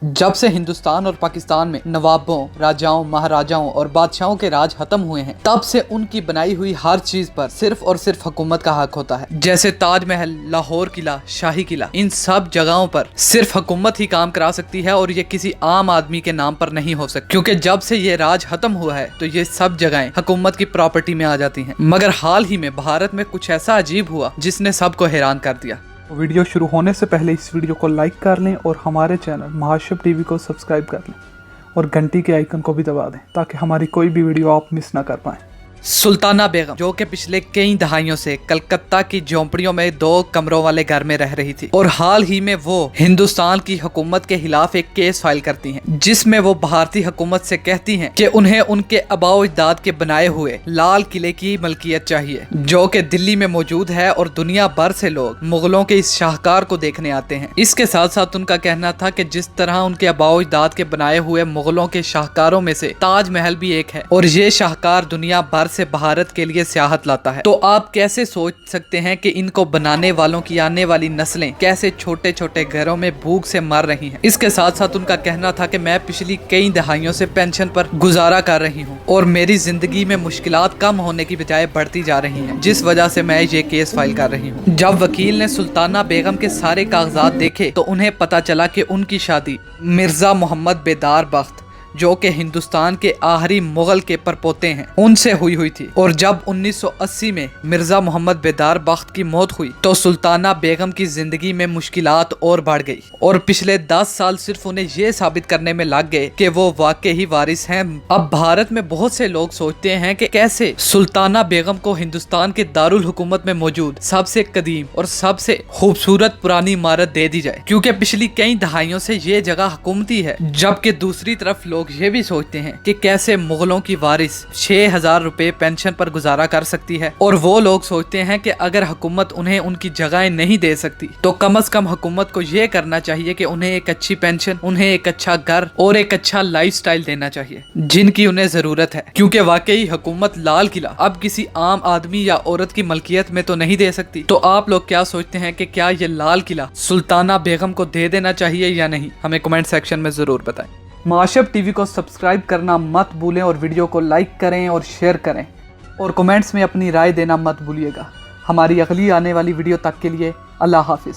जब से हिंदुस्तान और पाकिस्तान में नवाबों, राजाओं, महाराजाओं और बादशाहों के राज खत्म हुए हैं, तब से उनकी बनाई हुई हर चीज पर सिर्फ और सिर्फ हुकूमत का हक होता है। जैसे ताजमहल, लाहौर किला, शाही किला, इन सब जगहों पर सिर्फ हुकूमत ही काम करा सकती है और ये किसी आम आदमी के नाम पर नहीं हो सकती, क्योंकि जब से ये राज खत्म हुआ है तो ये सब जगहें हुकूमत की प्रॉपर्टी में आ जाती हैं। मगर हाल ही में भारत में कुछ ऐसा अजीब हुआ जिसने सबको हैरान कर दिया। वीडियो शुरू होने से पहले इस वीडियो को लाइक कर लें और हमारे चैनल महाशिव टीवी को सब्सक्राइब कर लें और घंटी के आइकन को भी दबा दें ताकि हमारी कोई भी वीडियो आप मिस ना कर पाएं। सुल्ताना बेगम, जो कि पिछले कई दहाइयों से कलकत्ता की झोंपड़ियों में 2 कमरों वाले घर में रह रही थी और हाल ही में वो हिंदुस्तान की हुकूमत के खिलाफ एक केस फाइल करती हैं, जिसमें वो भारतीय हुकूमत से कहती हैं कि उन्हें उनके आबाओ अजदाद के बनाए हुए लाल किले की मलकियत चाहिए, जो कि दिल्ली में मौजूद है और दुनिया भर से लोग मुगलों के इस शाहकार को देखने आते हैं। इसके साथ साथ उनका कहना था कि जिस तरह उनके आबाओ अजदाद के बनाए हुए मुगलों के शाहकारों में से ताजमहल भी एक है और ये शाहकार दुनिया भर से भारत के लिए सियाहत लाता है। तो आप कैसे सोच सकते हैं कि इनको बनाने वालों की आने वाली नस्लें कैसे छोटे छोटे घरों में भूख से मर रही हैं। इसके साथ साथ उनका कहना था कि मैं पिछली कई दहाइयों से पेंशन पर गुजारा कर रही हूँ और मेरी जिंदगी में मुश्किलात कम होने की बजाय बढ़ती जा रही हैं, जिस वजह से मैं ये केस फाइल कर रही हूँ। जब वकील ने सुल्ताना बेगम के सारे कागजात देखे तो उन्हें पता चला कि उनकी शादी मिर्जा मोहम्मद बेदार बख्त, जो कि हिंदुस्तान के आखिरी मुगल के परपोते हैं, उनसे हुई थी। और जब 1980 में मिर्जा मोहम्मद बेदार बख्त की मौत हुई तो सुल्ताना बेगम की जिंदगी में मुश्किलात और बढ़ गई और पिछले 10 साल सिर्फ उन्हें ये साबित करने में लग गए कि वो वाकई ही वारिस हैं। अब भारत में बहुत से लोग सोचते हैं कि कैसे सुल्ताना बेगम को हिंदुस्तान के दारुल हुकूमत में मौजूद सबसे कदीम और सबसे खूबसूरत पुरानी इमारत दे दी जाए, क्योंकि पिछली कई दहाइयों से ये जगह हुकूमती है। जबकि दूसरी तरफ लोग ये भी सोचते हैं कि कैसे मुगलों की वारिस 6000 रुपए पेंशन पर गुजारा कर सकती है, और वो लोग सोचते हैं कि अगर हुकूमत उन्हें उनकी जगहें नहीं दे सकती तो कम से कम हुकूमत को ये करना चाहिए कि उन्हें एक अच्छी पेंशन, उन्हें एक अच्छा घर और एक अच्छा लाइफस्टाइल देना चाहिए जिनकी उन्हें जरूरत है। क्योंकि वाकई हुकूमत लाल किला अब किसी आम आदमी या औरत की मलकियत में तो नहीं दे सकती। तो आप लोग क्या सोचते हैं कि क्या ये लाल किला सुल्ताना बेगम को दे देना चाहिए या नहीं? हमें कमेंट सेक्शन में जरूर बताएं। महाशिव टीवी को सब्सक्राइब करना मत भूलें और वीडियो को लाइक करें और शेयर करें और कमेंट्स में अपनी राय देना मत भूलिएगा। हमारी अगली आने वाली वीडियो तक के लिए अल्लाह हाफिज़।